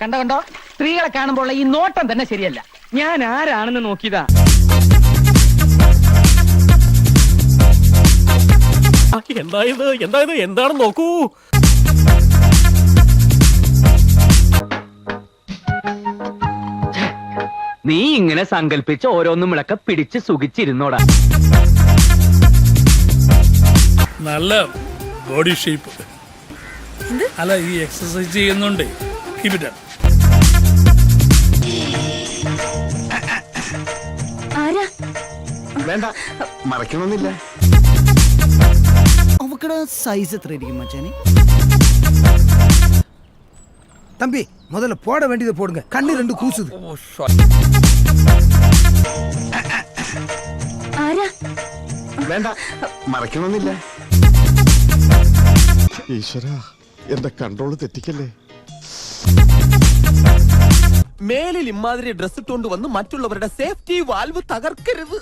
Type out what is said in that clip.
കണ്ടോ കണ്ടോ, സ്ത്രീകളെ കാണുമ്പോൾ ഈ നോട്ടം തന്നെ ശരിയല്ല. ഞാൻ ആരാണെന്ന് നോക്കിയതാ. എന്താണെന്ന് നോക്കൂ. നീ ഇങ്ങനെ സങ്കല്പിച്ച് ഓരോന്നും വിളക്കെ പിടിച്ച് സുഖിച്ചിരുന്നോടാ. നല്ല ബോഡി ഷേപ്പ്. അല്ല, ഈ എക്സസൈസ് ചെയ്യുന്നുണ്ട്. Keep it up. വേണ്ട, മറക്കണമെന്നില്ല. അവക്കടെ സൈസ് എത്ര ഇരിക്കും മച്ചാനെ? தம்பி முதல்ல போட வேண்டியதை போடுங்க. கண்ணு ரெண்டு கூசுது. വേണ്ട, മറക്കണമെന്നില്ല. ഈശ്വര, എന്റെ കൺട്രോള് തെറ്റിക്കല്ലേ. മേലിൽ ഇമാതിരി ഡ്രസ് ഇട്ടുകൊണ്ട് വന്ന് മറ്റുള്ളവരുടെ സേഫ്റ്റി വാൽവ് തകർക്കരുത്.